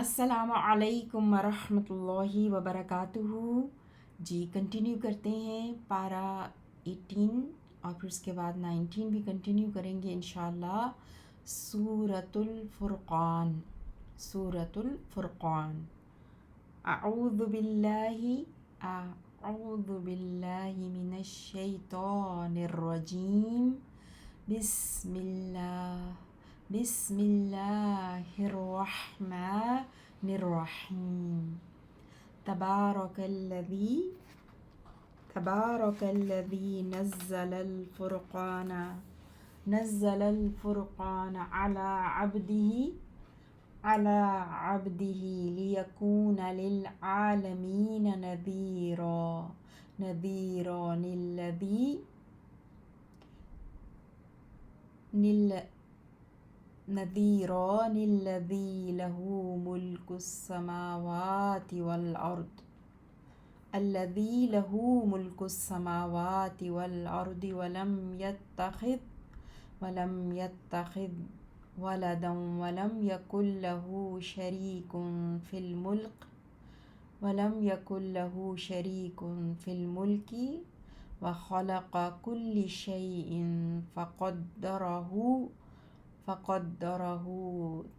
السلام علیکم ورحمۃ اللہ وبرکاتہ۔ جی کنٹینیو کرتے ہیں پارا 18 اور پھر اس کے بعد 19 بھی کنٹینیو کریں گے انشاءاللہ۔ سورۃ الفرقان، سورۃ الفرقان۔ اعوذ باللہ من الشیطان الرجیم۔ بسم اللہ الرحمن الرحیم۔ تبارک الذی نزل الفرقان علی عبدہ لیکون للعالمین نذیرا الذی لہ ملک السماوات والارض ولم یتخذ ولدا ولم یکن له شریک فی الملک وخلق کل شیء فقدرہ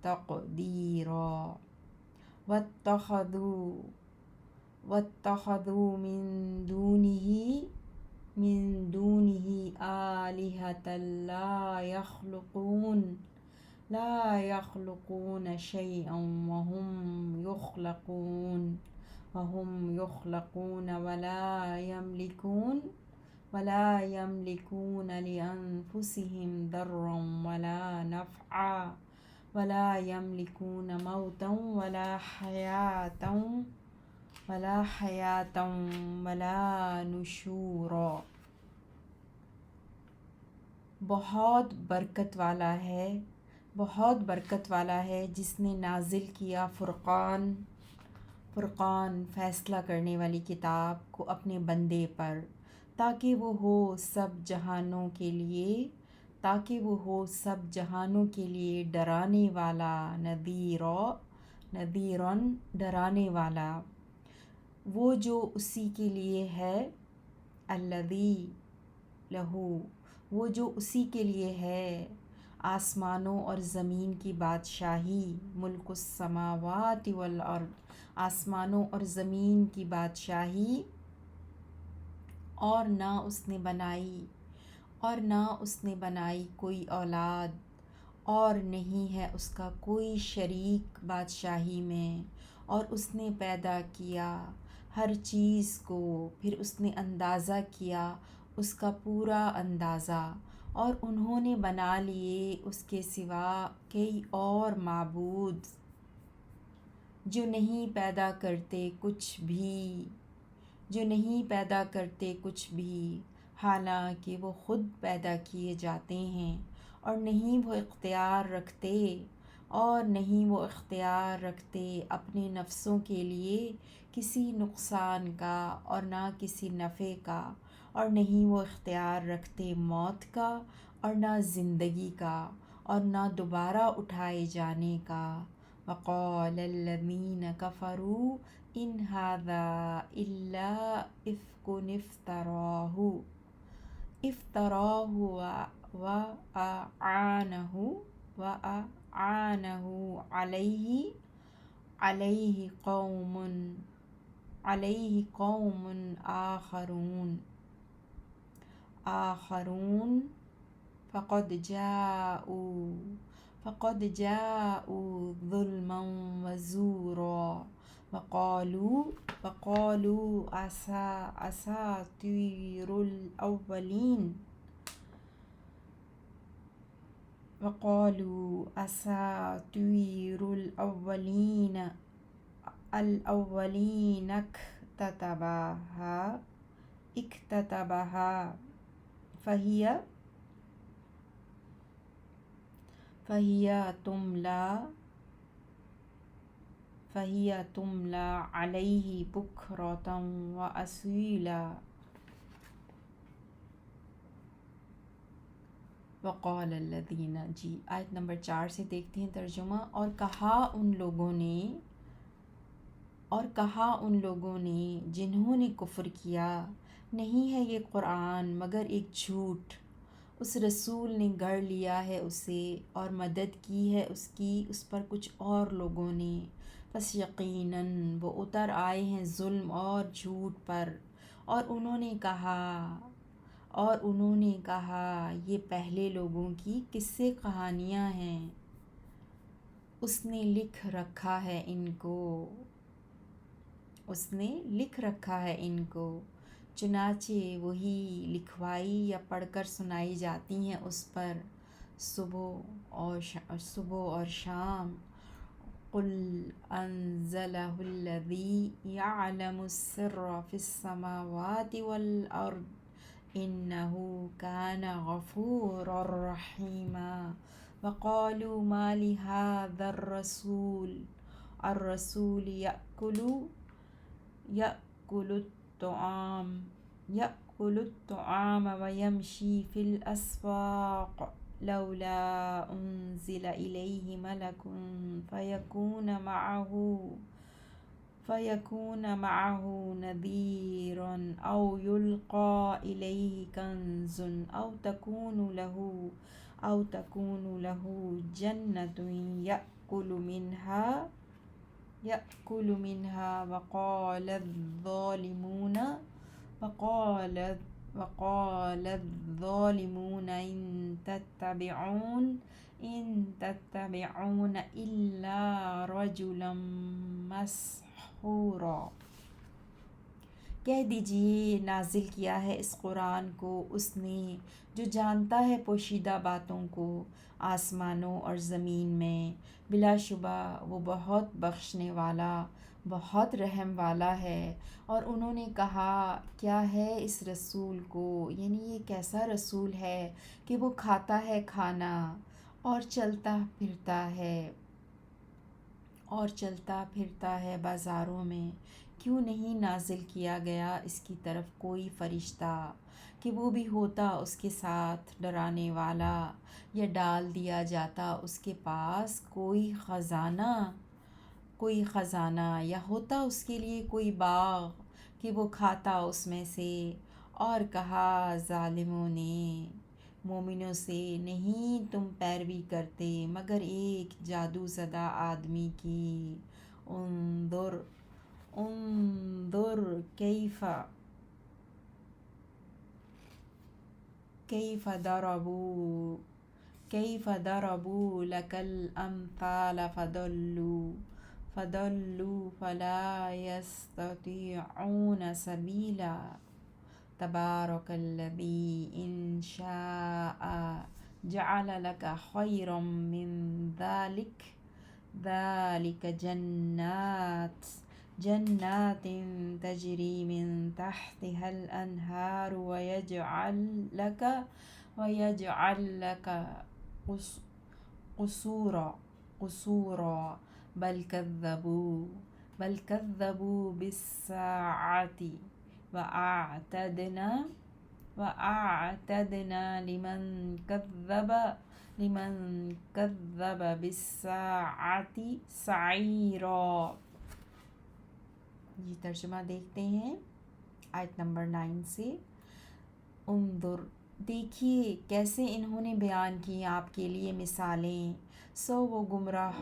تقدیرا۔ واتخذوا من دونہ آلہۃ لا یخلقون شیئا وهم یخلقون ولا یملکون لانفسهم ضرا ولا نفعا ولا یملکون موتا ولا حیاة ولا نشورا۔ بہت برکت والا ہے جس نے نازل کیا فرقان فیصلہ کرنے والی کتاب کو اپنے بندے پر، تاکہ وہ ہو سب جہانوں کے لیے ڈرانے والا، نذیراً ڈرانے والا۔ وہ جو اسی کے لیے ہے، الذی لہو وہ جو اسی کے لیے ہے آسمانوں اور زمین کی بادشاہی، ملک السماوات والارض آسمانوں اور زمین کی بادشاہی، اور نہ اس نے بنائی کوئی اولاد، اور نہیں ہے اس کا کوئی شریک بادشاہی میں، اور اس نے پیدا کیا ہر چیز کو، پھر اس نے اندازہ کیا اس کا پورا اندازہ، اور انہوں نے بنا لیے اس کے سوا کئی اور معبود جو نہیں پیدا کرتے کچھ بھی، حالانکہ وہ خود پیدا کیے جاتے ہیں، اور نہیں وہ اختیار رکھتے اپنے نفسوں کے لیے کسی نقصان کا اور نہ کسی نفع کا، اور نہیں وہ اختیار رکھتے موت کا اور نہ زندگی کا، اور نہ دوبارہ اٹھائے جانے کا۔ وقال الذین کفروا ان ھذا الا افک افتراہ وأعانہ علیہ قوم آخرون فقد جاءوا ظلما وزورا وقالوا أساطير الأولين اكتتبها فهي تملى عليه بكرة وأصيلا۔ وقال الذین، جی آیت نمبر 4 سے دیکھتے ہیں ترجمہ. اور کہا ان لوگوں نے جنہوں نے کفر کیا، نہیں ہے یہ قرآن مگر ایک جھوٹ، اس رسول نے گڑھ لیا ہے اسے اور مدد کی ہے اس پر کچھ اور لوگوں نے، پس یقیناً وہ اتر آئے ہیں ظلم اور جھوٹ پر. اور انہوں نے کہا یہ پہلے لوگوں کی قصے کہانیاں ہیں، اس نے لکھ رکھا ہے ان کو، چنانچہ وہی لکھوائی یا پڑھ کر سنائی جاتی ہیں اس پر صبح اور شام. قل انزلہ الذی یعلم السر فی السماوات والارض انہ کان غفورا رحیما. وقالوا ما لهذا الرسول يأكل الطعام ويمشي في الأسواق لولا أنزل إليه ملك فيكون معه نذيرا أو يلقى إليه كنز أو تكون له جنة يأكل منها. وقال الظالمون إن تتبعون إلا رجلا مسحورا. کہہ دیجئے نازل کیا ہے اس قرآن کو اس نے جو جانتا ہے پوشیدہ باتوں کو آسمانوں اور زمین میں، بلا شبہ وہ بہت بخشنے والا بہت رحم والا ہے. اور انہوں نے کہا کیا ہے اس رسول کو، یعنی یہ کیسا رسول ہے کہ وہ کھاتا ہے کھانا اور چلتا پھرتا ہے بازاروں میں، کیوں نہیں نازل کیا گیا اس کی طرف کوئی فرشتہ کہ وہ بھی ہوتا اس کے ساتھ ڈرانے والا، یا ڈال دیا جاتا اس کے پاس کوئی خزانہ یا ہوتا اس کے لیے کوئی باغ کہ وہ کھاتا اس میں سے. اور کہا ظالموں نے مومنوں سے، نہیں تم پیروی کرتے مگر ایک جادو زدہ آدمی کی. انظر کیف ضربوا لك الامثال فضلوا فلا يستطيعون سبیلا. تبارک الذی ان شاء جعل لك خیرا من ذلك جنات تجری من تحتها الانہار ويجعل لك قصورا بل كذبوا بالساعة وأعتدنا لمن كذب بالساعة سعيرا. یہ ترجمہ دیکھتے ہیں آیت نمبر 9 سے. انظر، دیکھیے کیسے انہوں نے بیان کی آپ کے لیے مثالیں، سو وہ گمراہ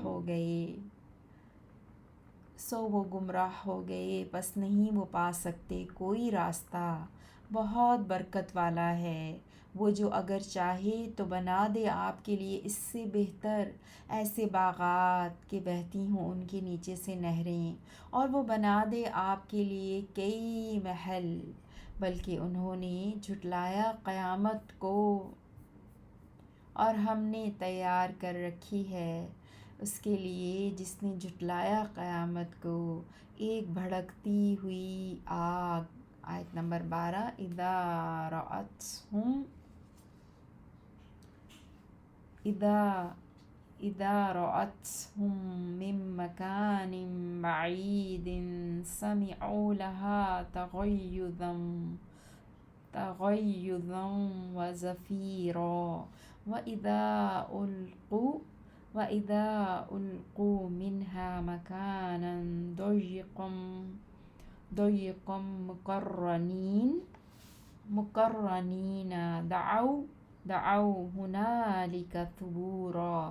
ہو گئے پس نہیں وہ پا سکتے کوئی راستہ. بہت برکت والا ہے وہ جو اگر چاہے تو بنا دے آپ کے لیے اس سے بہتر ایسے باغات کہ بہتی ہوں ان کے نیچے سے نہریں، اور وہ بنا دے آپ کے لیے کئی محل. بلکہ انہوں نے جھٹلایا قیامت کو، اور ہم نے تیار کر رکھی ہے اس کے لیے جس نے جھٹلایا قیامت کو ایک بھڑکتی ہوئی آگ. آیت نمبر 12. اذا رأتهم من مكان بعيد سمعوا لها تغيظا وزفيرا وَإِذَا أُلْقُوا وَإِذَا أُلْقُوا مِنْهَا مَكَانًا ضَيِّقًا مُقَرَّنِينَ دَعَوْا هُنَالِكَ ثُبُورًا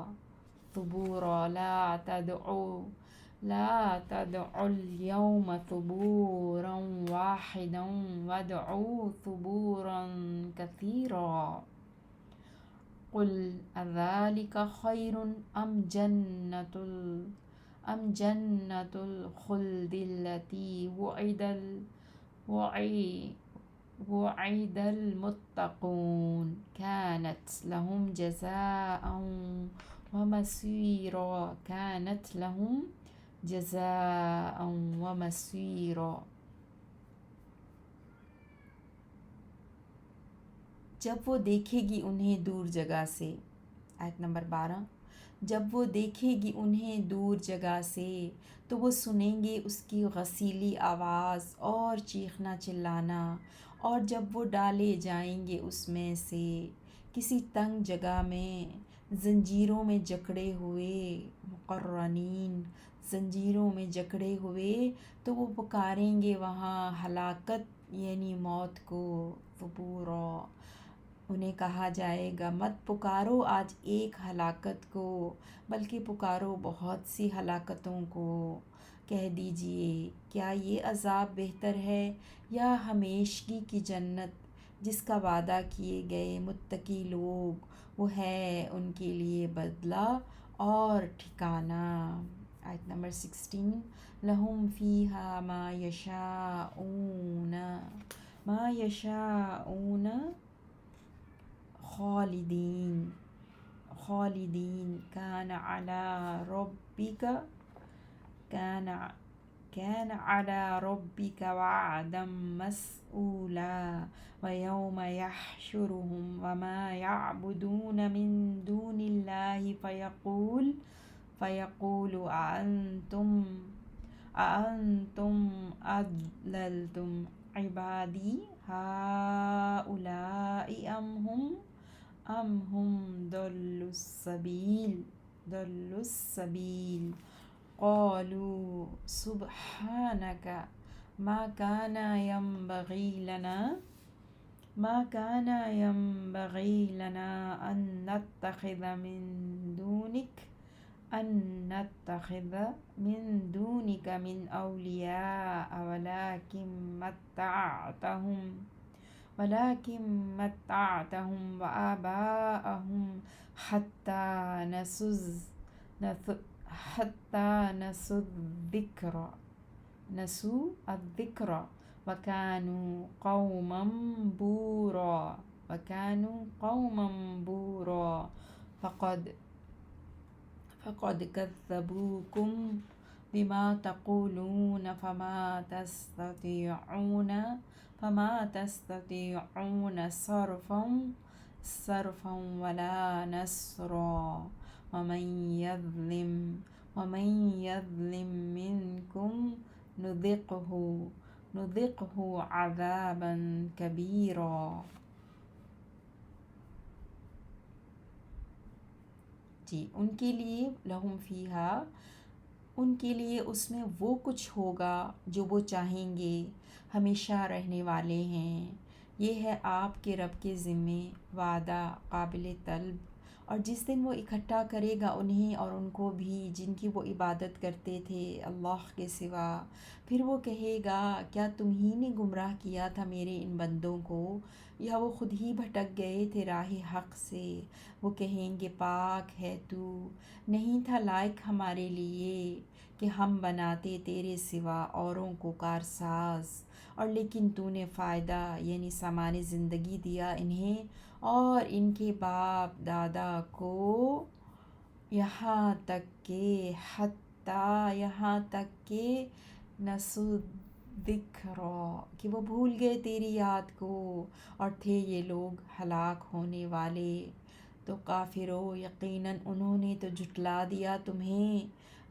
لا تدعوا اليوم ثبورا واحدا وادعوا ثبورا كثيرا. قل أذلك خير أم جنة الخلد التي وعد المتقون كانت لهم جزاء ومصيرا. جب وہ دیکھے گی انہیں دور جگہ سے، آیت نمبر 12، جب وہ دیکھے گی انہیں دور جگہ سے تو وہ سنیں گے اس کی غسیلی آواز اور چیخنا چلانا، اور جب وہ ڈالے جائیں گے اس میں سے کسی تنگ جگہ میں زنجیروں میں جکڑے ہوئے، مقرنین، زنجیروں میں جکڑے ہوئے، تو وہ پکاریں گے وہاں ہلاکت یعنی موت کو، ثبورا، انہیں کہا جائے گا مت پکارو آج ایک ہلاکت کو بلکہ پکارو بہت سی ہلاکتوں کو۔ کہہ دیجئے کیا یہ عذاب بہتر ہے یا ہمیشگی کی جنت جس کا وعدہ کیے گئے متقی لوگ، وہ ہے ان کے لیے بدلہ اور ٹھکانہ۔ آیت نمبر 16، لَهُمْ فِيهَا مَا يَشَاءُونَ خالدین كان على ربك وعدا مسئولا ويوم يحشرهم وما يعبدون من دون الله فيقول أأنتم أضللتم عبادي هؤلاء أم هم ضلوا السبيل قالوا سبحانك ما كان ينبغي لنا أن نتخذ من دونك من أولياء ولكن متعتهم وآباءهم حتى نسوا الذكر وكانوا قوما بورا. فقد كذبوكم بما تقولون فما تستطيعون صرفا ولا نصرا. ومن يظلم منكم نذقه عذابا كبيرا. جی، ان کے لیے لہم فیہا، ان کے لیے اس میں وہ کچھ ہوگا جو وہ چاہیں گے، ہمیشہ رہنے والے ہیں۔ یہ ہے آپ کے رب کے ذمے وعدہ قابل طلب، اور جس دن وہ اکٹھا کرے گا انہیں اور ان کو بھی جن کی وہ عبادت کرتے تھے اللہ کے سوا، پھر وہ کہے گا کیا تم ہی نے گمراہ کیا تھا میرے ان بندوں کو، یا وہ خود ہی بھٹک گئے تھے راہ حق سے؟ وہ کہیں گے پاک ہے تو، نہیں تھا لائق ہمارے لیے کہ ہم بناتے تیرے سوا اوروں کو کارساز، اور لیکن تو نے فائدہ یعنی سامان زندگی دیا انہیں اور ان کے باپ دادا کو، یہاں تک کہ نسوا الذکر، کہ وہ بھول گئے تیری یاد کو اور تھے یہ لوگ ہلاک ہونے والے۔ تو کافرو، یقیناً انہوں نے تو جھٹلا دیا تمہیں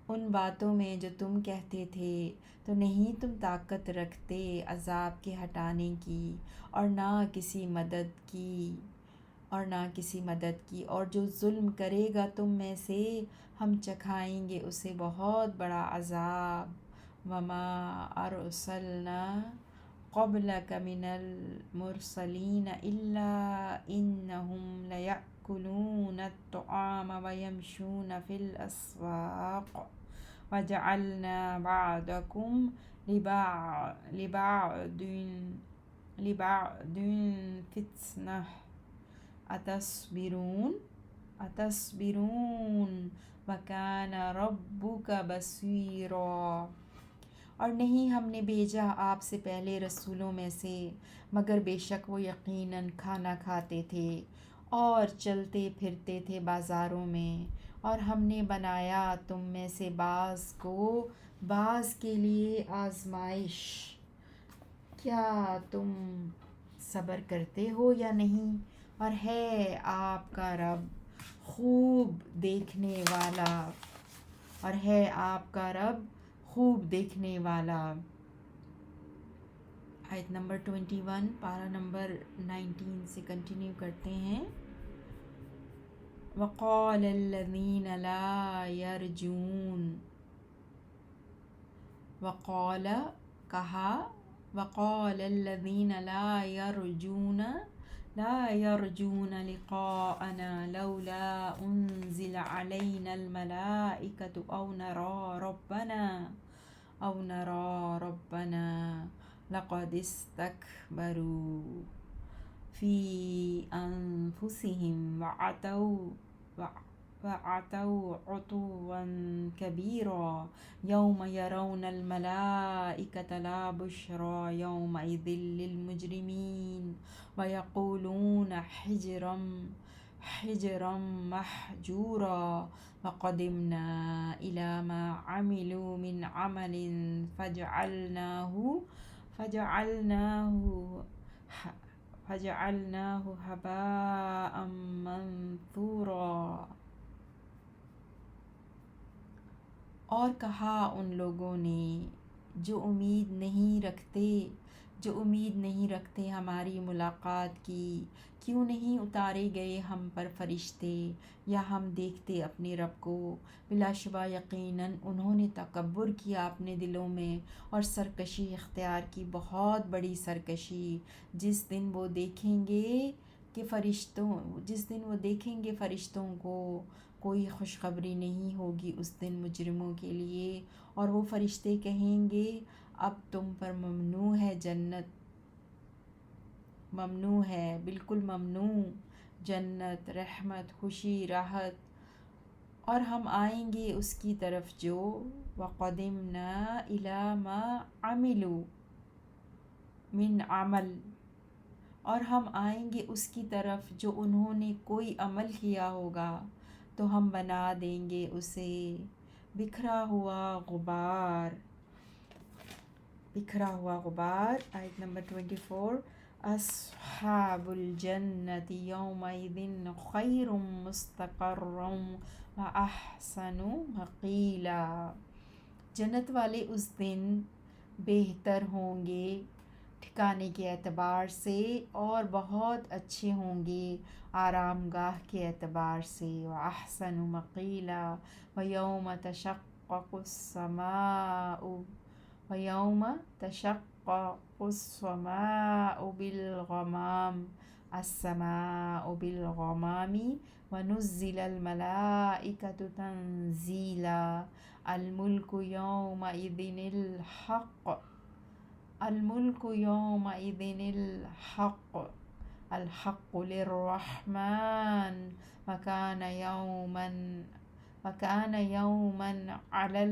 ان باتوں میں جو تم کہتے تھے، تو نہیں تم طاقت رکھتے عذاب کے ہٹانے کی اور نہ کسی مدد کی۔ اور نہ کسی مدد کی، اور جو ظلم کرے گا تم میں سے ہم چکھائیں گے اسے بہت بڑا عذاب۔ وما ارسلنا قبلک من المرسلین الا انہم لیأکلون الطعام ویمشون فی الاسواق وجعلنا بعضکم لبعض فتنہ اتصبرون وکان ربک بصیرا۔ اور نہیں ہم نے بھیجا آپ سے پہلے رسولوں میں سے مگر بے شک وہ یقیناً کھانا کھاتے تھے اور چلتے پھرتے تھے بازاروں میں، اور ہم نے بنایا تم میں سے بعض کو بعض کے لیے آزمائش، کیا تم صبر کرتے ہو یا نہیں؟ اور ہے آپ کا رب خوب دیکھنے والا، اور ہے آپ کا رب خوب دیکھنے والا۔ آیت نمبر 21، پارہ نمبر 19 سے کنٹینیو کرتے ہیں۔ وقال الذین لا یرجون، وقال کہا، وقال الذین لا یرجون لقاءنا لولا انزل علینا الملائکۃ او نرى ربنا لقد استکبروا فی انفسہم وعتوا عتوا کبیرا یوم یرون الملائکۃ لا بشری یومئذ للمجرمین ویقولون حجرا محجورا وقدمنا الی ما عملوا من عمل فجعلناه هباء منثورا۔ اور کہا ان لوگوں نے جو امید نہیں رکھتے ہماری ملاقات کی، کیوں نہیں اتارے گئے ہم پر فرشتے یا ہم دیکھتے اپنے رب کو؟ بلا شبہ یقیناً انہوں نے تکبر کیا اپنے دلوں میں اور سرکشی اختیار کی، بہت بڑی سرکشی۔ جس دن وہ دیکھیں گے فرشتوں کو کوئی خوشخبری نہیں ہوگی اس دن مجرموں کے لیے، اور وہ فرشتے کہیں گے اب تم پر ممنوع ہے جنت، ممنوع ہے، بالکل ممنوع جنت، رحمت، خوشی، راحت، اور ہم آئیں گے اس کی طرف جو وَقَدِمْنَا إِلَى مَا عَمِلُوا مِنْ عَمَلٍ، اور ہم آئیں گے اس کی طرف جو انہوں نے کوئی عمل کیا ہوگا، تو ہم بنا دیں گے اسے بکھرا ہوا غبار۔ آیت نمبر 24، اصحاب الجنت یومئذ خیر مستقرا واحسن مقیلا۔ جنت والے اس دن بہتر ہوں گے ٹھکانے کے اعتبار سے اور بہت اچھے ہوں گے آرام گاہ کے اعتبار سے۔ وَأَحْسَنُ مَقِيلًا وَيَوْمَ تَشَقَّقُ السَّمَاءُ بِالْغَمَامِ وَنُزِّلَ الْمَلَائِكَةُ تَنزِيلًا۔ الملك يومئذ الحق للرحمن وكان يوما على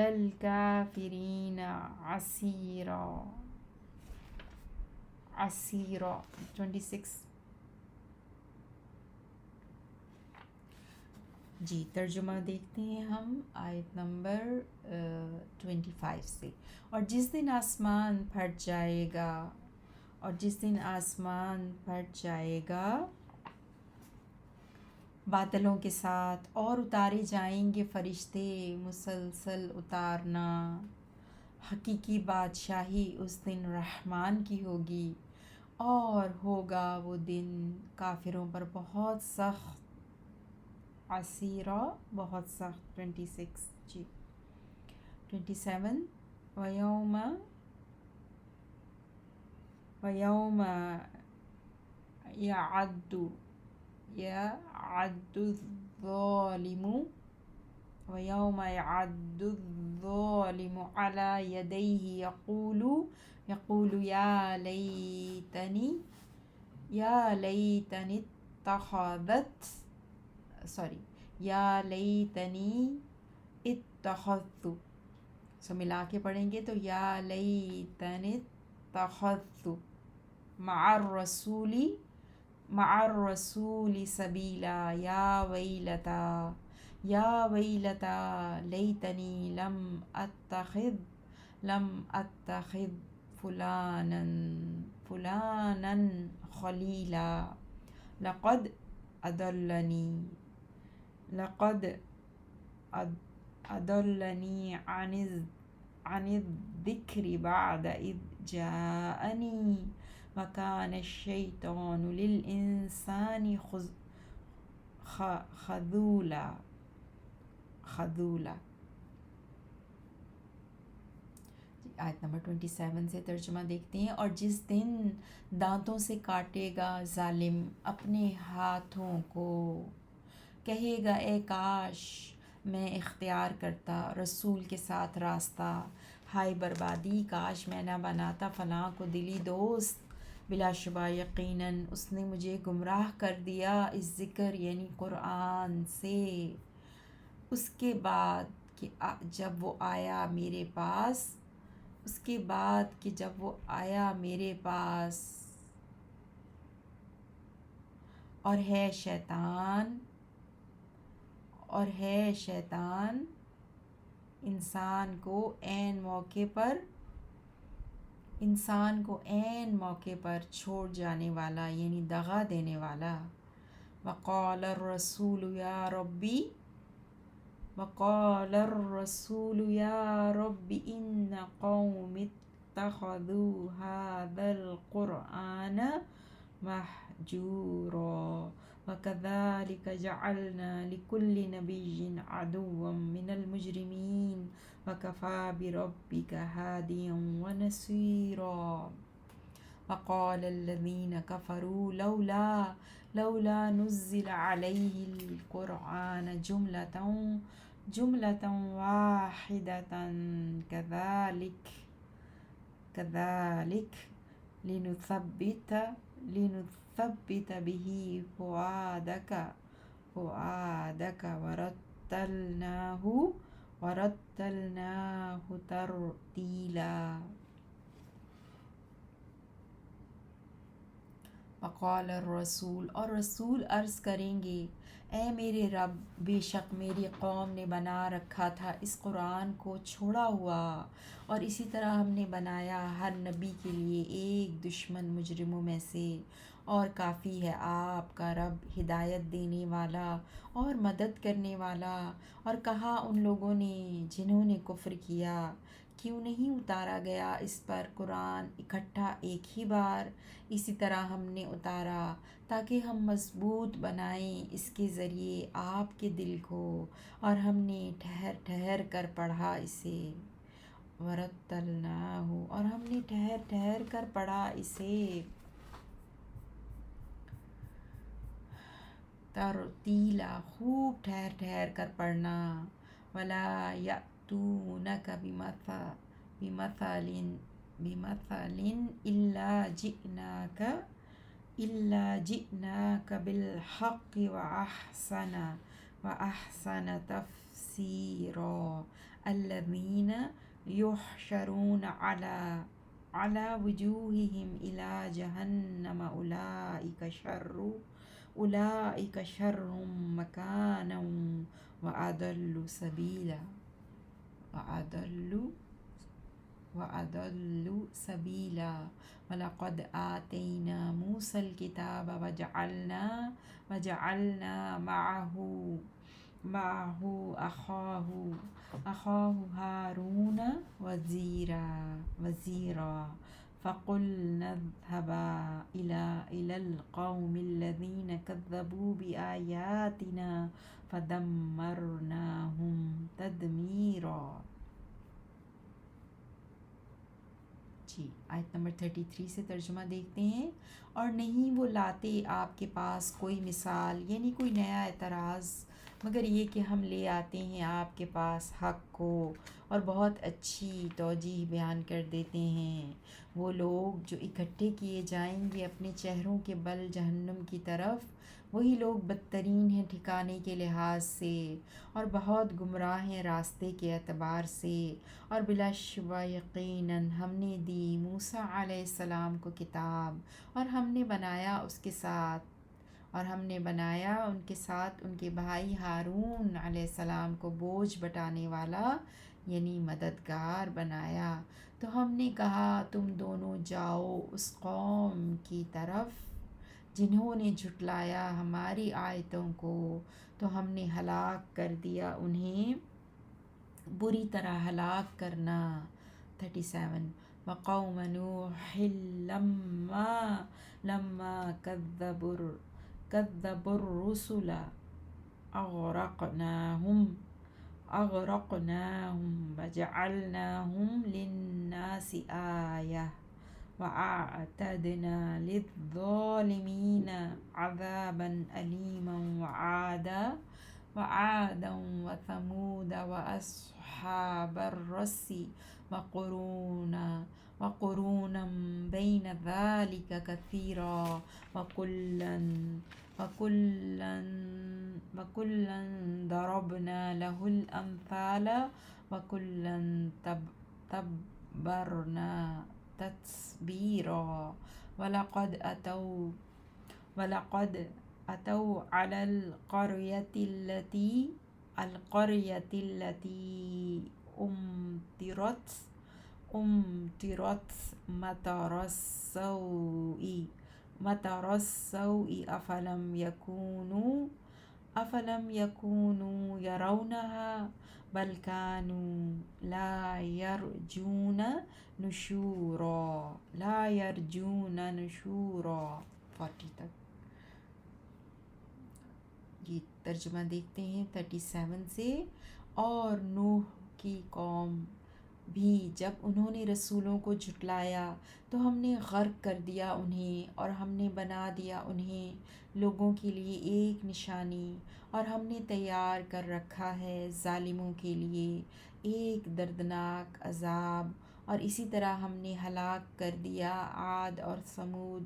الكافرين عسيرا 26۔ جی ترجمہ دیکھتے ہیں ہم آیت نمبر 25 سے۔ اور جس دن آسمان پھٹ جائے گا بادلوں کے ساتھ، اور اتارے جائیں گے فرشتے مسلسل اتارنا۔ حقیقی بادشاہی اس دن رحمان کی ہوگی، اور ہوگا وہ دن کافروں پر بہت سخت، عسیرہ بہت سخت۔ 26 جی 27 ویوم ویوم یعد یعد الظالم ویوم یعد الظالم علی یدیہ یقول یا لیتنی اتخذت، ملا کے پڑھیں گے تو یا لیتنی اتخذت مع الرسول سبیلا یا ویلتا لیتنی لم اتخذ فلانا خلیلا لقد اضلنی عن الذکر بعد اذ جاءنی وکان الشیطان للانسان خذولا۔ آیت نمبر 27 سے ترجمہ دیکھتے ہیں۔ اور جس دن دانتوں سے کاٹے گا ظالم اپنے ہاتھوں کو، کہے گا اے کاش میں اختیار کرتا رسول کے ساتھ راستہ، ہائے بربادی کاش میں نہ بناتا فلاں کو دلی دوست، بلا شبہ یقیناً اس نے مجھے گمراہ کر دیا اس ذکر یعنی قرآن سے، اس کے بعد کہ جب وہ آیا میرے پاس اور ہے شیطان انسان کو عین موقع پر چھوڑ جانے والا یعنی دغا دینے والا۔ وقال الرسول یا رب ان قوم اتخذوا هذا القرآن مهجورا وكذلك جعلنا لكل نبي عدوا من المجرمين وكفى بربك هاديا ونصيرا۔ وقال الذين كفروا لولا نزل عليه القرآن جملة واحدة كذلك لنثبت به فؤادك ورتلناه ترتیلا۔ وقال الرسول اور رسول عرض کریں گے اے میرے رب بے شک میری قوم نے بنا رکھا تھا اس قرآن کو چھوڑا ہوا، اور اسی طرح ہم نے بنایا ہر نبی کے لیے ایک دشمن مجرموں میں سے، اور کافی ہے آپ کا رب ہدایت دینے والا اور مدد کرنے والا۔ اور کہا ان لوگوں نے جنہوں نے کفر کیا، کیوں نہیں اتارا گیا اس پر قرآن اکٹھا ایک ہی بار؟ اسی طرح ہم نے اتارا تاکہ ہم مضبوط بنائیں اس کے ذریعے آپ کے دل کو، اور ہم نے ٹھہر ٹھہر کر پڑھا اسے، ورتلناہ اور ہم نے ٹھہر ٹھہر کر پڑھا اسے، ترتیلا خوب ٹھہر ٹھہر کر پڑھنا۔ ولا یأتونک بمثل الا جئناک بالحق واحسن تفسیرا۔ الذین یحشرون علی وجوہہم الی جہنم اولئک شر مکانا واضل سبیلا۔ وَلَقَدْ آتَيْنَا مُوسَى الْكِتَابَ وَجَعَلْنَا مَعَهُ أَخَاهُ هَارُونَ وَزِيرًا۔ فقلنا اذهبا إلى القوم الذين كذبوا بآياتنا فدمرناهم تدمیرا. جی آیت نمبر 33 سے ترجمہ دیکھتے ہیں. اور نہیں وہ لاتے آپ کے پاس کوئی مثال یعنی کوئی نیا اعتراض مگر یہ کہ ہم لے آتے ہیں آپ کے پاس حق کو اور بہت اچھی توجیہ بیان کر دیتے ہیں. وہ لوگ جو اکٹھے کیے جائیں گے اپنے چہروں کے بل جہنم کی طرف وہی لوگ بدترین ہیں ٹھکانے کے لحاظ سے اور بہت گمراہ ہیں راستے کے اعتبار سے. اور بلا شبہ یقیناً ہم نے دی موسیٰ علیہ السلام کو کتاب اور ہم نے بنایا ان کے ساتھ ان کے بھائی ہارون علیہ السلام کو بوجھ بٹانے والا یعنی مددگار بنایا. تو ہم نے کہا تم دونوں جاؤ اس قوم کی طرف جنہوں نے جھٹلایا ہماری آیتوں کو تو ہم نے ہلاک کر دیا انہیں بری طرح ہلاک کرنا. 37 وقوم نوح لما كذبوا الرسل أغرقناهم وجعلناهم للناس آية وأعتدنا للظالمين عذابا أليما. وعادا وثمود وأصحاب الرس وقرونا بين ذلك كثيرا وكلا ضربنا له الأمثال وكلا تبرنا تتبيرا. ولقد أتوا على القرية التي أمطرت مطر السوء أفلم يكونوا يرونها بل كانوا لا يرجون نشورا. 40 تک یہ ترجمہ دیکھتے ہیں 37 سے. اور نوح کی قوم بھی جب انہوں نے رسولوں کو جھٹلایا تو ہم نے غرق کر دیا انہیں اور ہم نے بنا دیا انہیں لوگوں کے لیے ایک نشانی اور ہم نے تیار کر رکھا ہے ظالموں کے لیے ایک دردناک عذاب. اور اسی طرح ہم نے ہلاک کر دیا عاد اور ثمود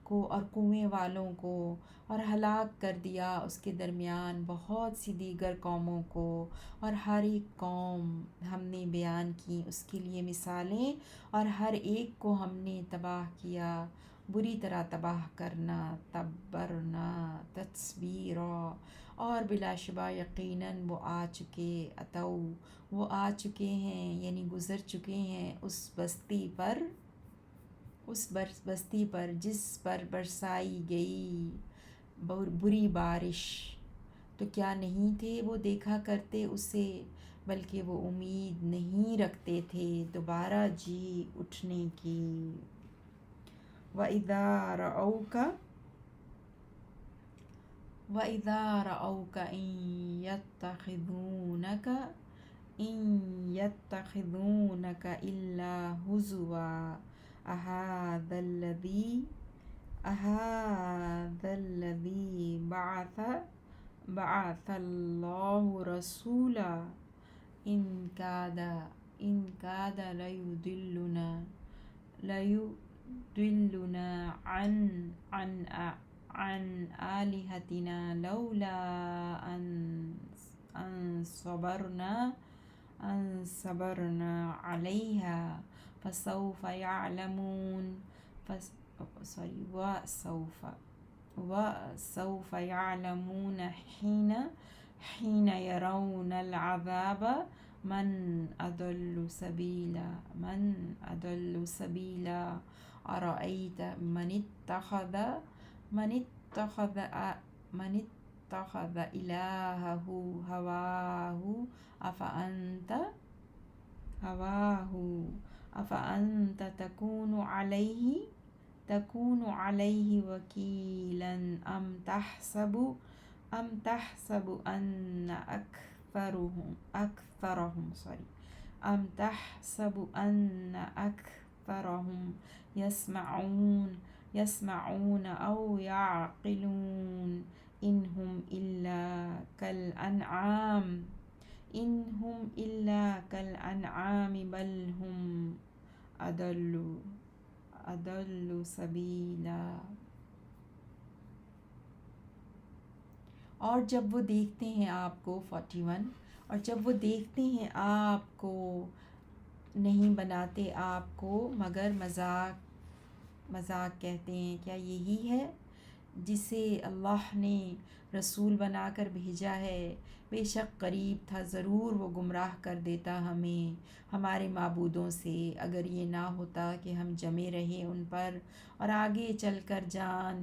کو اور کنویں والوں کو اور ہلاک کر دیا اس کے درمیان بہت سی دیگر قوموں کو. اور ہر ایک قوم ہم نے بیان کی اس کے لیے مثالیں اور ہر ایک کو ہم نے تباہ کیا بری طرح تباہ کرنا تبرنا تتبیرا. اور بلا شبہ یقیناً وہ آ چکے ہیں یعنی گزر چکے ہیں اس بستی پر جس پر برسائی گئی بری بارش. تو کیا نہیں تھے وہ دیکھا کرتے اسے بلکہ وہ امید نہیں رکھتے تھے دوبارہ جی اٹھنے کی. وَإِذَا رَأَوْكَ إِن يَتَّخِذُونَكَ إِلَّا هُزُوًا أَهَذَا الَّذِي بعث اللَّهُ رَسُولًا إِن كَادَ لَيُضِلُّنَا عن آلهتنا لولا أن صبرنا عليها فسوف يعلمون حين يرون العذاب من أضل سبيلا. أرأيت من اتخذ إلهه هواه افانت تکون علیہ وکیلا ام تحسب ان اکثرهم یسمعون او یعقلون ان هم الا کالانعام بل هم اضل سبیلا۔ اور جب وہ دیکھتے ہیں آپ کو 41، اور جب وہ دیکھتے ہیں آپ کو نہیں بناتے آپ کو مگر مذاق کہتے ہیں، کیا یہی ہے جسے اللہ نے رسول بنا کر بھیجا ہے؟ بے شک قریب تھا ضرور وہ گمراہ کر دیتا ہمیں ہمارے معبودوں سے، اگر یہ نہ ہوتا کہ ہم جمے رہے ان پر، اور آگے چل کر جان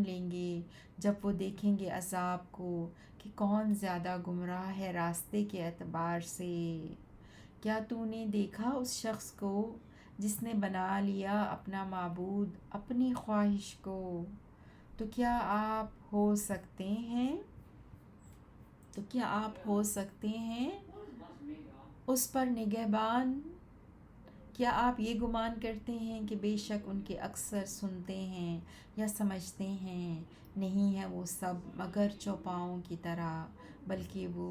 لیں گے جب وہ دیکھیں گے عذاب کو کہ کون زیادہ گمراہ ہے راستے کے اعتبار سے۔ کیا تو نے دیکھا اس شخص کو جس نے بنا لیا اپنا معبود اپنی خواہش کو؟ تو کیا آپ ہو سکتے ہیں اس پر نگہبان؟ کیا آپ یہ گمان کرتے ہیں کہ بے شک ان کے اکثر سنتے ہیں یا سمجھتے ہیں؟ نہیں ہے وہ سب مگر چوپاؤں کی طرح، بلکہ وہ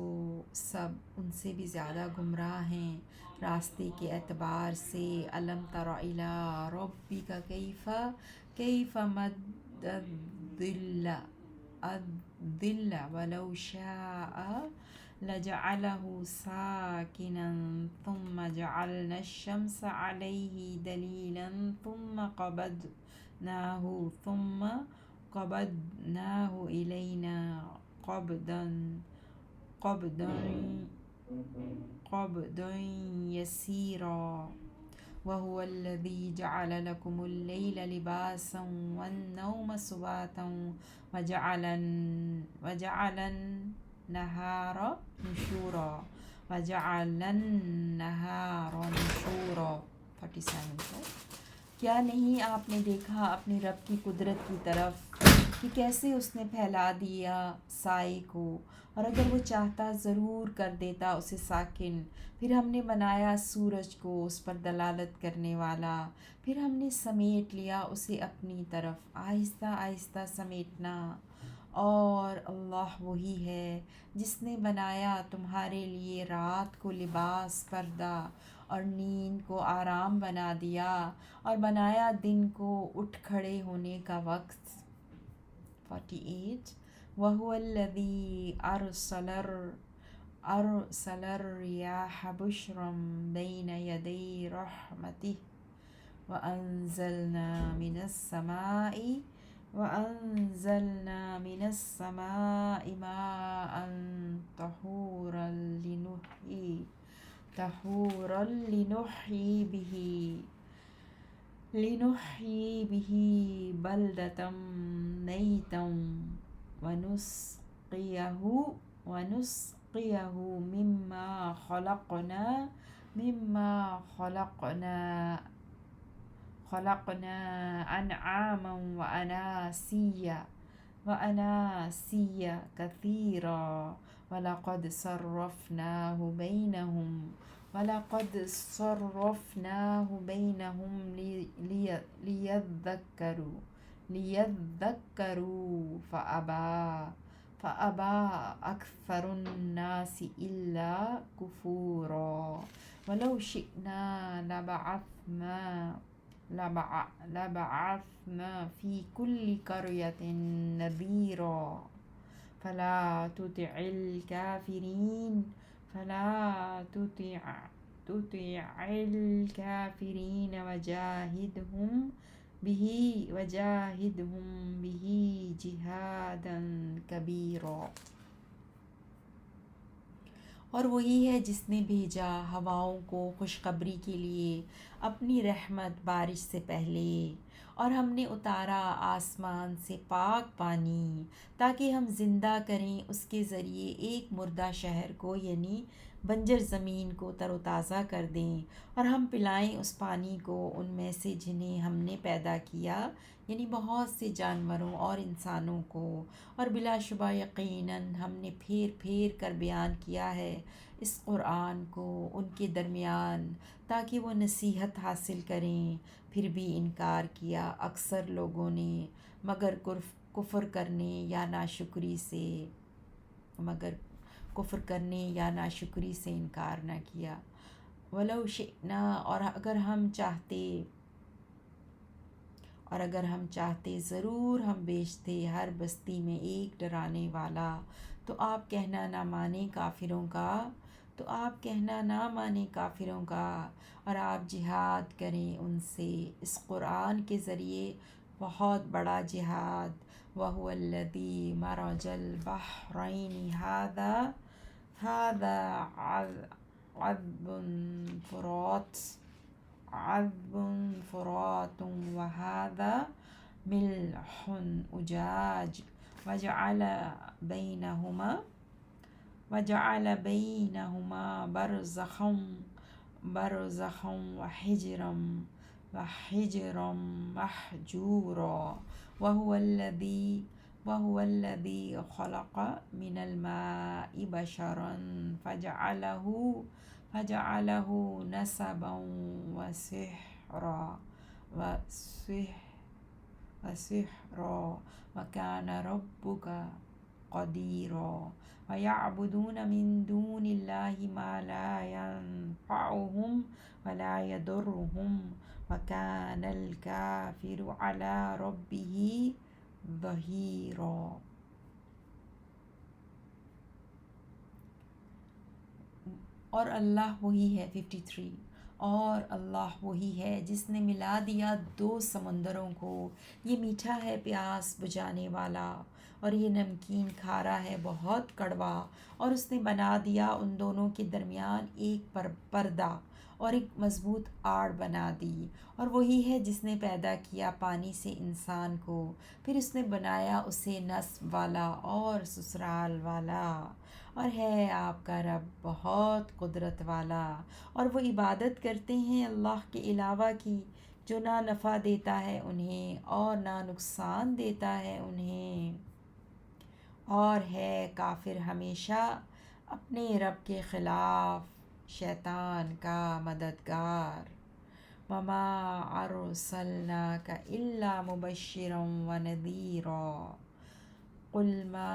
سب ان سے بھی زیادہ گمراہ ہیں راستے کے اعتبار سے۔ الم تر الی ربک کیف مد الظل ولو شاء لجعله ساکنا ثم جعلنا الشمس علیہ دلیلا ثم قبضناه الینا قبضا یسیرا۔ وهو الذی جعل لکم اللیل لباسا والنوم سباتا وجعل النہار نشورا 47۔ کیا نہیں آپ نے دیکھا اپنے رب کی قدرت کی طرف کہ کیسے اس نے پھیلا دیا سائے کو، اور اگر وہ چاہتا ضرور کر دیتا اسے ساکن۔ پھر ہم نے بنایا سورج کو اس پر دلالت کرنے والا، پھر ہم نے سمیٹ لیا اسے اپنی طرف، آہستہ آہستہ سمیٹنا۔ اور اللہ وہی ہے جس نے بنایا تمہارے لیے رات کو لباس پردہ اور نیند کو آرام بنا دیا، اور بنایا دن کو اٹھ کھڑے ہونے کا وقت۔ 48۔ وَهُوَ الَّذِي أَرْسَلَ الرِّيَاحَ بُشْرًا بَيْنَ يَدَيْ رَحْمَتِهِ وَأَنزَلْنَا مِنَ السَّمَاءِ مَاءً طَهُورًا لِنُحْيِي بِهِ بَلْدَةً مَيْتًا وَنُسْقِيَهُ مِمَّا خَلَقْنَا أَنْعَامًا وَأَنَاسِيَّ كَثِيرًا وَلَقَدْ صَرَّفْنَاهُ بَيْنَهُمْ لِيَذَّكَّرُوا فَأَبَى أَكْثَرُ النَّاسِ إِلَّا كُفُورًا۔ وَلَوْ شِئْنَا لَبَعَثْنَا فِي كُلِّ قَرْيَةٍ نَذِيرًا فَلَا تُطِعِ الْكَافِرِينَ وَجَاهِدْهُم بِهِ جِهَادًا كَبِيرًا۔ اور وہی ہے جس نے بھیجا ہواؤں کو خوشخبری کے لیے اپنی رحمت بارش سے پہلے، اور ہم نے اتارا آسمان سے پاک پانی تاکہ ہم زندہ کریں اس کے ذریعے ایک مردہ شہر کو، یعنی بنجر زمین کو تر و تازہ کر دیں، اور ہم پلائیں اس پانی کو ان میں سے جنہیں ہم نے پیدا کیا، یعنی بہت سے جانوروں اور انسانوں کو۔ اور بلا شبہ یقیناً ہم نے پھیر پھیر کر بیان کیا ہے اس قرآن کو ان کے درمیان تاکہ وہ نصیحت حاصل کریں، پھر بھی انکار کیا اکثر لوگوں نے، کفر کرنے یا ناشکری سے انکار نہ کیا۔ وَلَوْ شِئْنَا، اور اگر ہم چاہتے ضرور ہم بھیجتے ہر بستی میں ایک ڈرانے والا، تو آپ کہنا نہ مانیں کافروں کا، اور آپ جہاد کریں ان سے اس قرآن کے ذریعے بہت بڑا جہاد۔ وَهُوَ الَّذِي مَرَجَ الْبَحْرَيْنِ هَذَا عذب فرات وهذا ملح أجاج وجعل بينهما برزخا وحجرا محجورا وهو الذي خلق من الماء بشرا فجعله نسبا وسحرا وكان ربك قديرا ويعبدون من دون الله ما لا ينفعهم ولا يضرهم وكان الكافر على ربه ظهيرا۔ اور اللہ وہی ہے 53، اور اللہ وہی ہے جس نے ملا دیا دو سمندروں کو، یہ میٹھا ہے پیاس بجھانے والا، اور یہ نمکین کھارا ہے بہت کڑوا، اور اس نے بنا دیا ان دونوں کے درمیان ایک پردہ اور ایک مضبوط آڑ بنا دی، اور وہی ہے جس نے پیدا کیا پانی سے انسان کو، پھر اس نے بنایا اسے نسب والا اور سسرال والا، اور ہے آپ کا رب بہت قدرت والا۔ اور وہ عبادت کرتے ہیں اللہ کے علاوہ کی جو نہ نفع دیتا ہے انہیں اور نہ نقصان دیتا ہے انہیں، اور ہے کافر ہمیشہ اپنے رب کے خلاف شیطان کا مددگار۔ وَمَا أَرْسَلْنَاكَ إِلَّا مُبَشِّرًا وَنَذِيرًا قُلْ مَا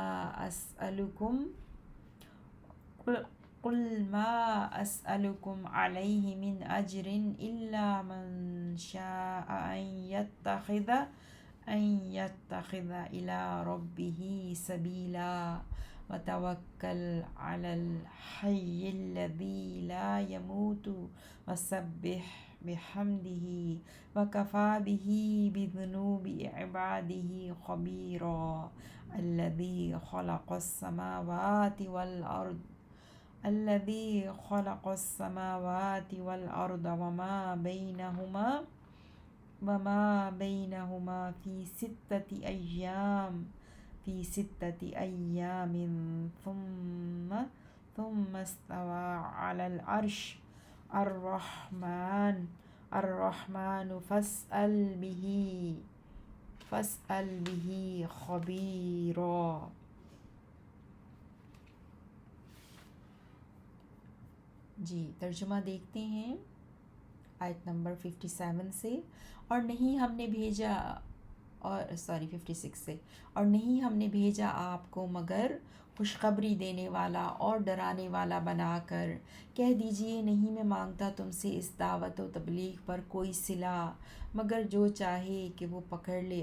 أَسْأَلُكُمْ عَلَيْهِ مِنْ أَجْرٍ إِلَّا مَنْ شَاءَ أَنْ يَتَّخِذَ إِلَى رَبِّهِ سَبِيلًا وَتَوَكَّلْ عَلَى الْحَيِّ الَّذِي لَا يَمُوتُ وَسَبِّحْ بِحَمْدِهِ وَكَفَى بِهِ بِذُنُوبِ عِبَادِهِ خَبِيرًا الَّذِي خَلَقَ السَّمَاوَاتِ وَالْأَرْضَ وَمَا بَيْنَهُمَا فِي سِتَّةِ أَيَّامٍ ثُمَّ اسْتَوَى عَلَى الْعَرْشِ الرَّحْمَنُ فَاسْأَلْ بِهِ خَبِيرًا۔ جی ترجمہ دیکھتے ہیں آیت نمبر 57 سے۔ اور نہیں ہم نے بھیجا 56 سے، اور نہیں ہم نے بھیجا آپ کو مگر خوشخبری دینے والا اور ڈرانے والا بنا کر۔ کہہ دیجئے نہیں میں مانگتا تم سے اس دعوت و تبلیغ پر کوئی صلہ، مگر جو چاہے کہ وہ پکڑے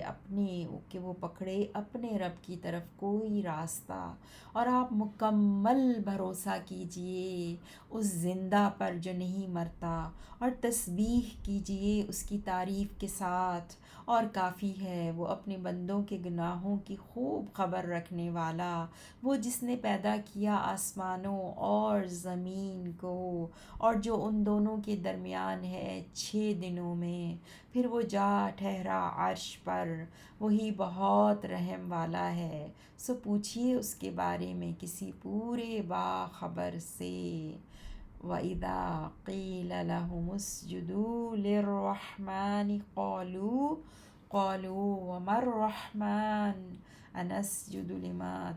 اپنے رب کی طرف کوئی راستہ، اور آپ مکمل بھروسہ کیجئے اس زندہ پر جو نہیں مرتا، اور تسبیح کیجئے اس کی تعریف کے ساتھ، اور کافی ہے وہ اپنے بندوں کے گناہوں کی خوب خبر رکھنے والا، وہ جس نے پیدا کیا آسمانوں اور زمین کو اور جو ان دونوں کے درمیان ہے 6 دنوں میں، پھر وہ جا ٹھہرا عرش پر، وہی بہت رحم والا ہے، سو پوچھیے اس کے بارے میں کسی پورے باخبر سے۔ وَإِذَا قِيلَ لَهُمُ اسْجُدُوا لِلرَّحْمَنِ قَالُوا وَمَا الرَّحْمَنُ أَنَسْجُدُ لِمَا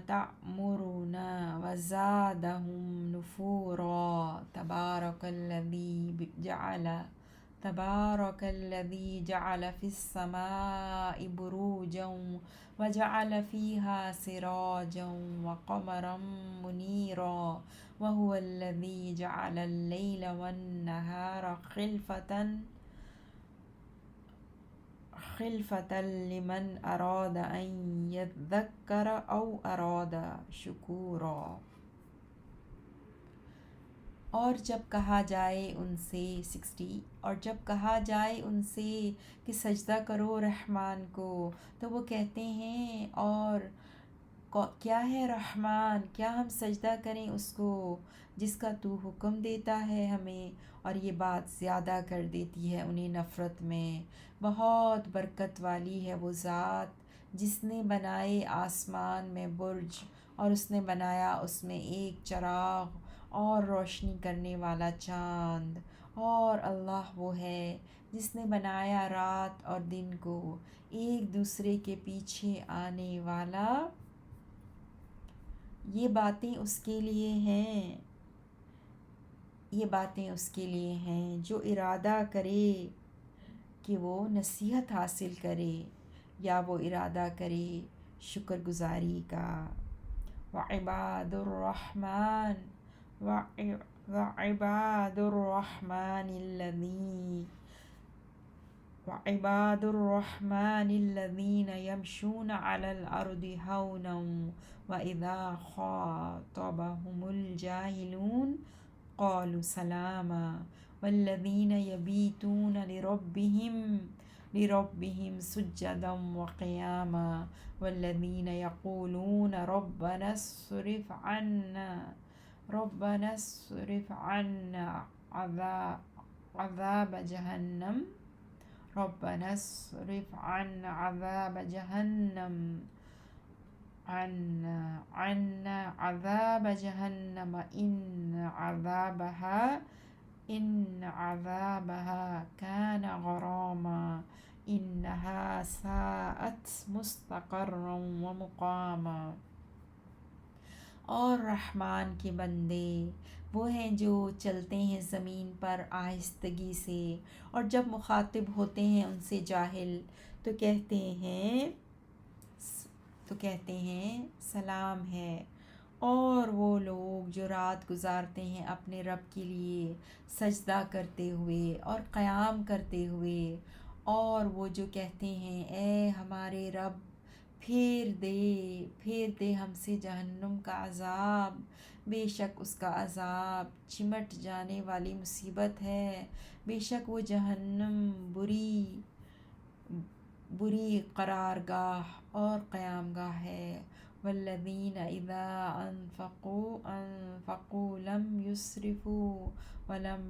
تَأْمُرُنَا وَزَادَهُمْ نُفُورًا تبارك الذي جعل في السماء بروجا وجعل فيها سراجا وقمرا منيرا وهو الذي جعل الليل والنهار خلفة لمن أراد أن يذكر أو أراد شكورا۔ اور جب کہا جائے ان سے 60 اور جب کہا جائے ان سے کہ سجدہ کرو رحمان کو، تو وہ کہتے ہیں اور کیا ہے رحمان، کیا ہم سجدہ کریں اس کو جس کا تو حکم دیتا ہے ہمیں، اور یہ بات زیادہ کر دیتی ہے انہیں نفرت میں۔ بہت برکت والی ہے وہ ذات جس نے بنائے آسمان میں برج اور اس نے بنایا اس میں ایک چراغ اور روشنی کرنے والا چاند، اور اللہ وہ ہے جس نے بنایا رات اور دن کو ایک دوسرے کے پیچھے آنے والا۔ یہ باتیں اس کے لیے ہیں جو ارادہ کرے کہ وہ نصیحت حاصل کرے یا وہ ارادہ کرے شکر گزاری کا۔ وعباد الرحمن الذين يمشون على الأرض هونا وإذا خاطبهم الجاهلون قالوا سلاما والذين يبيتون لربهم سجدا وقياما والذين يقولون ربنا اصرف عنا عذاب جهنم ربنا اصرف عنا عذاب جهنم إن عذابها كان غراما إنها ساءت مستقرا ومقاما۔ اور رحمان کے بندے وہ ہیں جو چلتے ہیں زمین پر آہستگی سے، اور جب مخاطب ہوتے ہیں ان سے جاہل تو کہتے ہیں سلام ہے۔ اور وہ لوگ جو رات گزارتے ہیں اپنے رب کے لیے سجدہ کرتے ہوئے اور قیام کرتے ہوئے، اور وہ جو کہتے ہیں اے ہمارے رب پھیر دے ہم سے جہنم کا عذاب، بے شک اس کا عذاب چمٹ جانے والی مصیبت ہے، بے شک وہ جہنم بری قرارگاہ اور قیام گاہ ہے۔ والذین اذا انفقوا لم يسرفوا ولم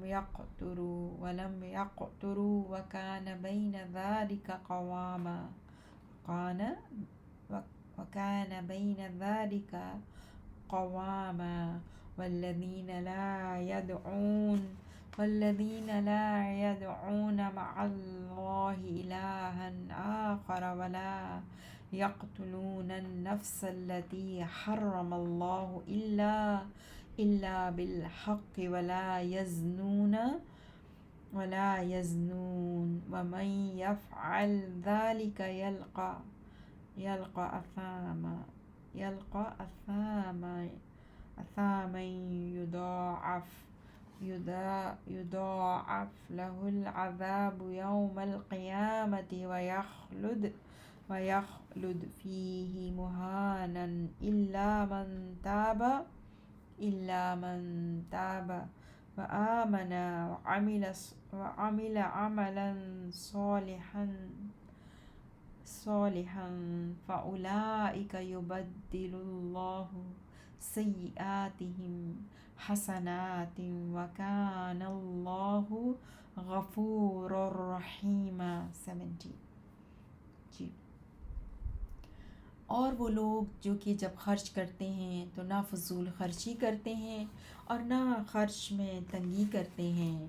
يقتروا وكان بين ذلك قواما والذين لا يدعون مع الله إلها آخر ولا يقتلون النفس التي حرم الله إلا بالحق ولا يزنون ومن يفعل ذلك يلقى أثاما يضاعف له العذاب يوم القيامة ويخلد فيه مهانا إلا من تاب وآمن وعمل عملا صالحا فأولئك يبدل الله سيئاتهم حسنات وكان الله غفور رحیما 70 جی۔ اور وہ لوگ جو کہ جب خرچ کرتے ہیں تو نہ فضول خرچی کرتے ہیں اور نہ خرچ میں تنگی کرتے ہیں،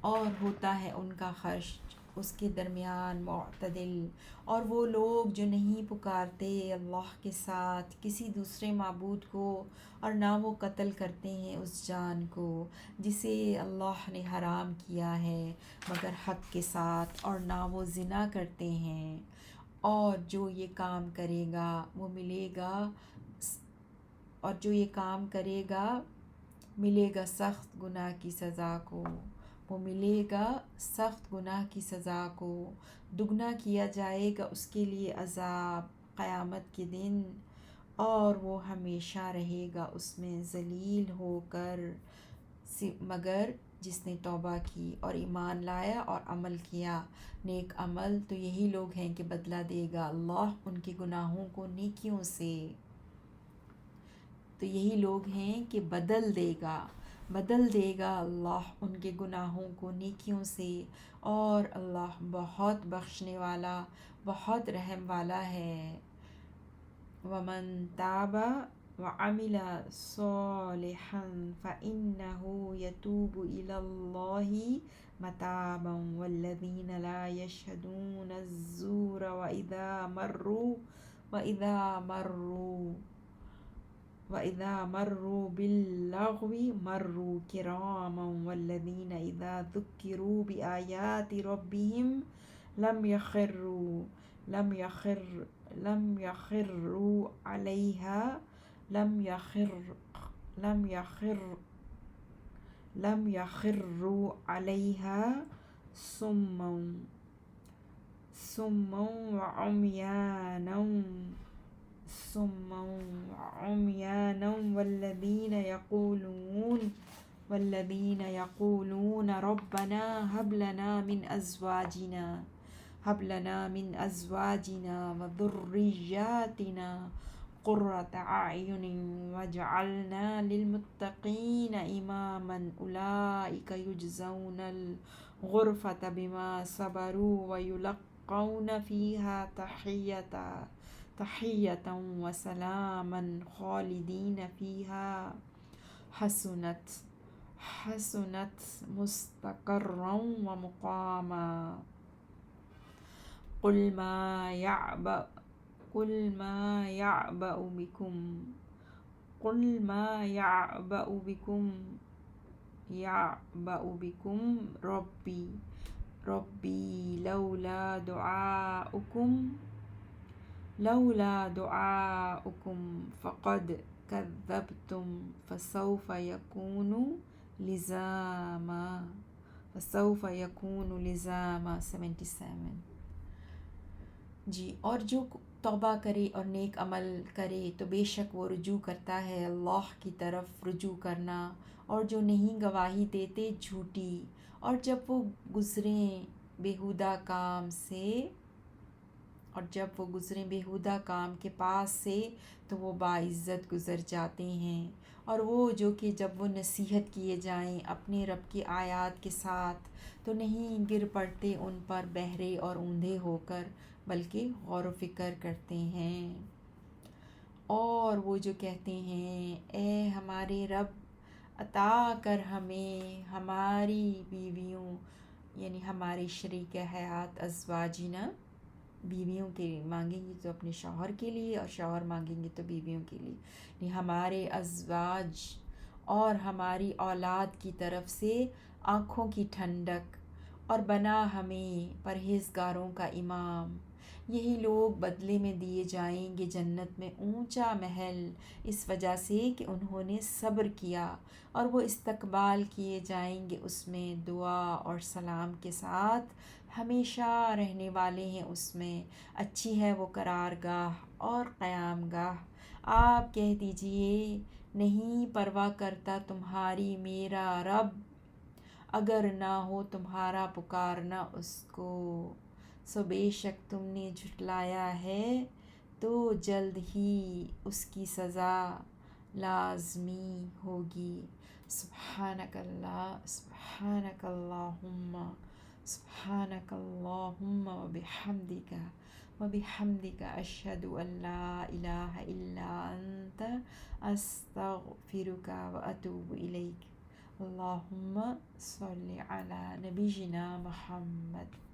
اور ہوتا ہے ان کا خرچ اس کے درمیان معتدل، اور وہ لوگ جو نہیں پکارتے اللہ کے ساتھ کسی دوسرے معبود کو، اور نہ وہ قتل کرتے ہیں اس جان کو جسے اللہ نے حرام کیا ہے مگر حق کے ساتھ، اور نہ وہ زنا کرتے ہیں، اور جو یہ کام کرے گا وہ ملے گا، اور جو یہ کام کرے گا ملے گا سخت گناہ کی سزا کو، وہ ملے گا سخت گناہ کی سزا کو، دگنا کیا جائے گا اس کے لیے عذاب قیامت کے دن، اور وہ ہمیشہ رہے گا اس میں ذلیل ہو کر، مگر جس نے توبہ کی اور ایمان لایا اور عمل کیا نیک عمل، تو یہی لوگ ہیں کہ بدلہ دے گا اللہ ان کے گناہوں کو نیکیوں سے، تو یہی لوگ ہیں کہ بدل دے گا اللہ ان کے گناہوں کو نیکیوں سے، اور اللہ بہت بخشنے والا بہت رحم والا ہے۔ وَمَن تَابَ وَعَمِلَ صَالِحًا فَإِنَّهُ يَتُوبُ إِلَى اللَّهِ مَتَابًا وَالَّذِينَ لَا يَشْهَدُونَ الزُّورَ وَإِذَا مَرُّوا بِاللَّغْوِ مَرُّوا كِرَامًا وَالَّذِينَ إِذَا ذُكِّرُوا بِآيَاتِ رَبِّهِمْ لم يخروا عليها صما وعميانا والذين يقولون ربنا هب لنا من أزواجنا وذرياتنا قرة أعين واجعلنا للمتقين إماما أولئك يجزون الغرفة بما صبروا ويلقون فيها تحية وسلاما خالدين فيها حسنت مستقرا ومقاما قل ما يعبأ بكم ربي لولا دعاؤكم فقد كذبتم فسوف يكون لزاما 77 جی۔ اور جو توبہ کرے اور نیک عمل کرے تو بے شک وہ رجوع کرتا ہے اللہ کی طرف رجوع کرنا، اور جو نہیں گواہی دیتے جھوٹی، اور جب وہ گزریں بیہودہ کام کے پاس سے تو وہ باعزت گزر جاتے ہیں، اور وہ جو کہ جب وہ نصیحت کیے جائیں اپنے رب کی آیات کے ساتھ تو نہیں گر پڑتے ان پر بہرے اور اوندھے ہو کر، بلکہ غور و فکر کرتے ہیں، اور وہ جو کہتے ہیں اے ہمارے رب عطا کر ہمیں ہماری بیویوں، یعنی ہمارے شریک حیات ازواجنا، بیویوں کے مانگیں گے تو اپنے شوہر کے لیے، اور شوہر مانگیں گے تو بیویوں کے لیے، یعنی ہمارے ازواج اور ہماری اولاد کی طرف سے آنکھوں کی ٹھنڈک، اور بنا ہمیں پرہیزگاروں کا امام، یہی لوگ بدلے میں دیے جائیں گے جنت میں اونچا محل، اس وجہ سے کہ انہوں نے صبر کیا، اور وہ استقبال کیے جائیں گے اس میں دعا اور سلام کے ساتھ، ہمیشہ رہنے والے ہیں اس میں، اچھی ہے وہ قرارگاہ اور قیام گاہ۔ آپ کہہ دیجئے نہیں پرواہ کرتا تمہاری میرا رب اگر نہ ہو تمہارا پکارنا اس کو، سو بے شک تم نے جھٹلایا ہے تو جلد ہی اس کی سزا لازمی ہوگی۔ سبحانک اللہم وبحمدک اشہد ان لا الہ الا انت استغفرک واتوب الیک۔ اللہم صلی علی نبینا محمد۔